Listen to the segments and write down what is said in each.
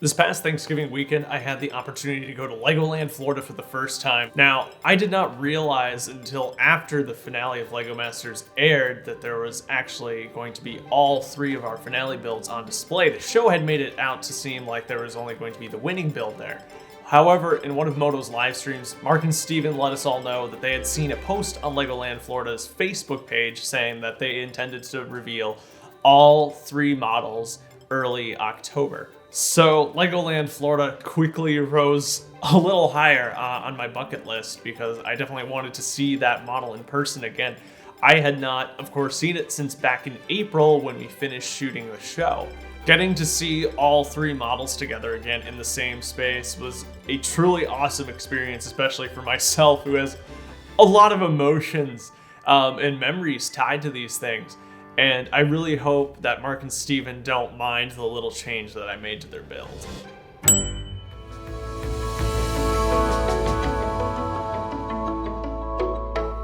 This past Thanksgiving weekend, I had the opportunity to go to Legoland, Florida for the first time. Now, I did not realize until after the finale of LEGO Masters aired that there was actually going to be all three of our finale builds on display. The show had made it out to seem like there was only going to be the winning build there. However, in one of Moto's live streams, Mark and Steven let us all know that they had seen a post on Legoland Florida's Facebook page saying that they intended to reveal all three models early October. So Legoland Florida quickly rose a little higher on my bucket list because I definitely wanted to see that model in person again. I had not, of course, seen it since back in April when we finished shooting the show. Getting to see all three models together again in the same space was a truly awesome experience, especially for myself, who has a lot of emotions and memories tied to these things. And I really hope that Mark and Steven don't mind the little change that I made to their build.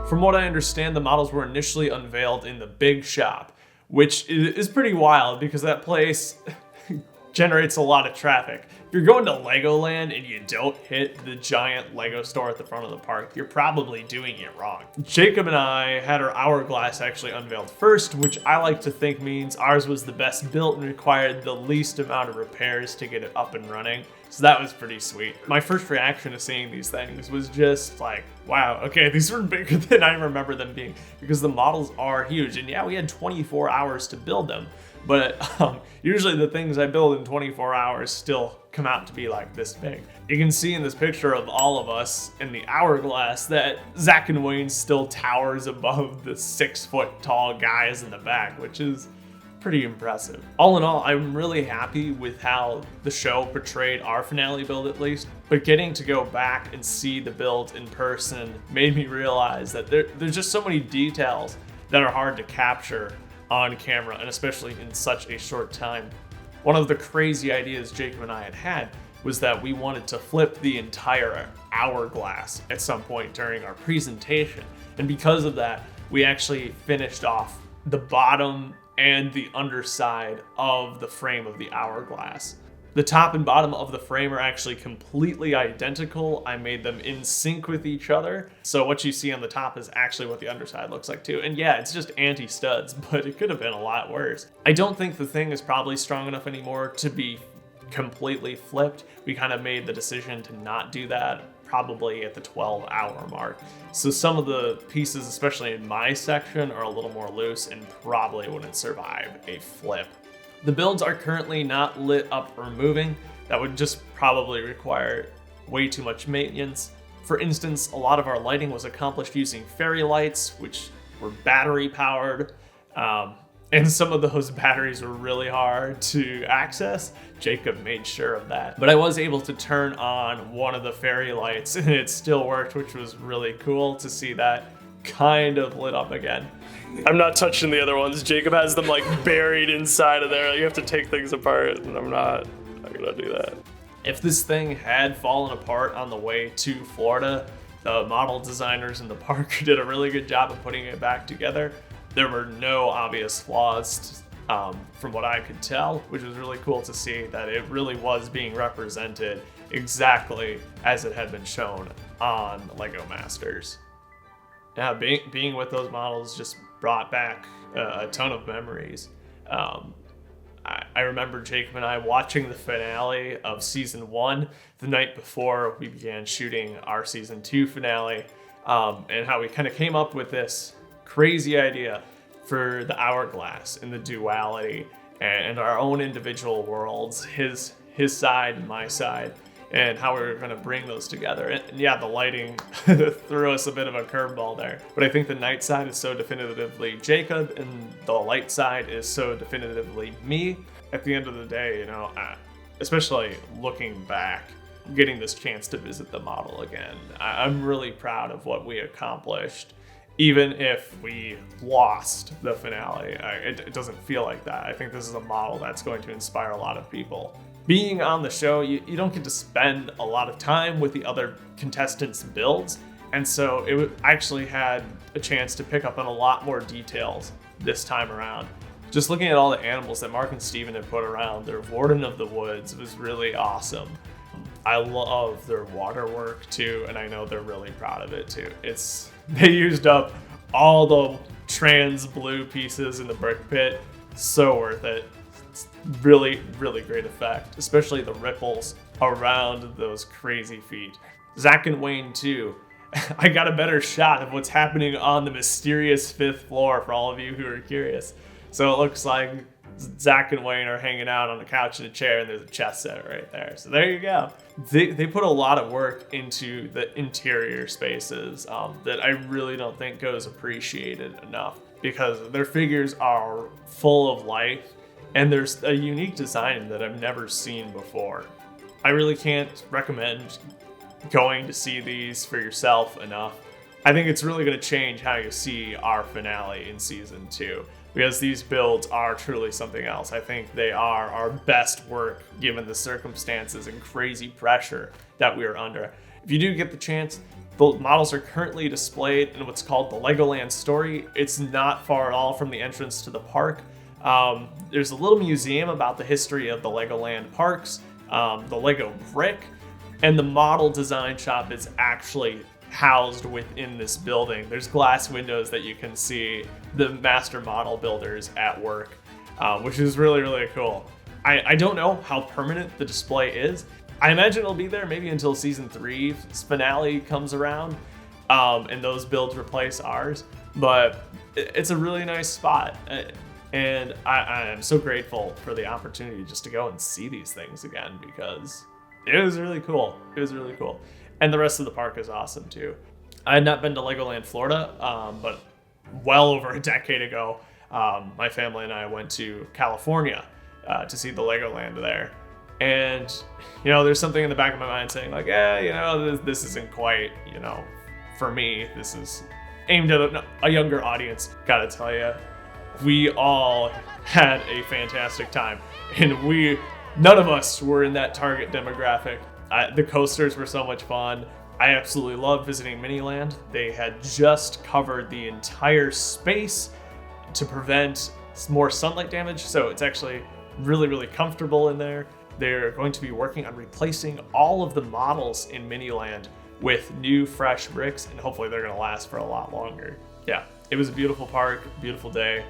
From what I understand, the models were initially unveiled in the big shop, which is pretty wild because that place generates a lot of traffic. If you're going to Legoland and you don't hit the giant Lego store at the front of the park, you're probably doing it wrong. Jacob and I had our Hourglass actually unveiled first, which I like to think means ours was the best built and required the least amount of repairs to get it up and running. So that was pretty sweet. My first reaction to seeing these things was just like, wow, okay, these were bigger than I remember them being because the models are huge. And yeah, we had 24 hours to build them, but usually the things I build in 24 hours still come out to be like this big. You can see in this picture of all of us in the Hourglass that Zach and Wayne still towers above the 6-foot tall guys in the back, which is pretty impressive. All in all, I'm really happy with how the show portrayed our finale build at least, but getting to go back and see the build in person made me realize that there's just so many details that are hard to capture on camera, and especially in such a short time. One of the crazy ideas Jacob and I had was that we wanted to flip the entire Hourglass at some point during our presentation, and because of that, we actually finished off the bottom and the underside of the frame of the Hourglass. The top and bottom of the frame are actually completely identical. I made them in sync with each other. So what you see on the top is actually what the underside looks like too. And yeah, it's just anti-studs, but it could have been a lot worse. I don't think the thing is probably strong enough anymore to be completely flipped. We kind of made the decision to not do that probably at the 12-hour mark. So some of the pieces, especially in my section, are a little more loose and probably wouldn't survive a flip. The builds are currently not lit up or moving. That would just probably require way too much maintenance. For instance, a lot of our lighting was accomplished using fairy lights, which were battery powered. And some of those batteries were really hard to access. Jacob made sure of that. But I was able to turn on one of the fairy lights and it still worked, which was really cool to see that kind of lit up again. I'm not touching the other ones. Jacob has them like buried inside of there. You have to take things apart, and I'm not gonna do that. If this thing had fallen apart on the way to Florida, the model designers in the park did a really good job of putting it back together. There were no obvious flaws from what I could tell, which was really cool to see that it really was being represented exactly as it had been shown on LEGO Masters. Yeah, being with those models just brought back a ton of memories. I remember Jacob and I watching the finale of season 1 the night before we began shooting our season 2 finale, and how we kind of came up with this crazy idea for the Hourglass and the duality and our own individual worlds, his side and my side, and how we were going to bring those together. And yeah, the lighting threw us a bit of a curveball there. But I think the night side is so definitively Jacob, and the light side is so definitively me. At the end of the day, you know, especially looking back, getting this chance to visit the model again, I'm really proud of what we accomplished. Even if we lost the finale, it doesn't feel like that. I think this is a model that's going to inspire a lot of people. Being on the show, you don't get to spend a lot of time with the other contestants' builds, and so it actually had a chance to pick up on a lot more details this time around. Just looking at all the animals that Mark and Steven have put around, their Warden of the Woods was really awesome. I love their water work too, and I know they're really proud of it too. They used up all the trans blue pieces in the brick pit. So worth it. It's really, really great effect, especially the ripples around those crazy feet. Zach and Wayne too. I got a better shot of what's happening on the mysterious 5th floor for all of you who are curious. So it looks like Zach and Wayne are hanging out on a couch and a chair, and there's a chess set right there. So there you go. They put a lot of work into the interior spaces that I really don't think goes appreciated enough, because their figures are full of life, and there's a unique design that I've never seen before. I really can't recommend going to see these for yourself enough. I think it's really going to change how you see our finale in season 2, because these builds are truly something else. I think they are our best work given the circumstances and crazy pressure that we are under. If you do get the chance, the models are currently displayed in what's called the Legoland Story. It's not far at all from the entrance to the park. There's a little museum about the history of the Legoland parks, the Lego brick, and the model design shop is actually housed within this building. There's glass windows that you can see the master model builders at work, which is really, really cool. I don't know how permanent the display is. I imagine it'll be there maybe until season 3's finale comes around, and those builds replace ours, but it's a really nice spot. And I am so grateful for the opportunity just to go and see these things again, because it was really cool. It was really cool. And the rest of the park is awesome too. I had not been to Legoland, Florida, but well over a decade ago, my family and I went to California to see the Legoland there. And, you know, there's something in the back of my mind saying like, you know, this isn't quite, you know, for me. This is aimed at a younger audience. Gotta tell you, we all had a fantastic time, and none of us were in that target demographic. The coasters were so much fun. I absolutely loved visiting Miniland. They had just covered the entire space to prevent more sunlight damage, so it's actually really, really comfortable in there. They're going to be working on replacing all of the models in Miniland with new, fresh bricks, and hopefully they're going to last for a lot longer. Yeah, it was a beautiful park, beautiful day.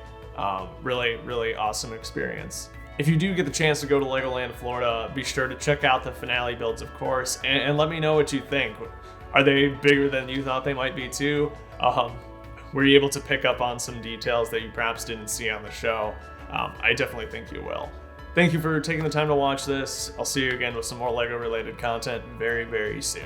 Really, really awesome experience. If you do get the chance to go to Legoland, Florida, be sure to check out the finale builds, of course, and let me know what you think. Are they bigger than you thought they might be too? Were you able to pick up on some details that you perhaps didn't see on the show? I definitely think you will. Thank you for taking the time to watch this. I'll see you again with some more Lego related content very, very soon.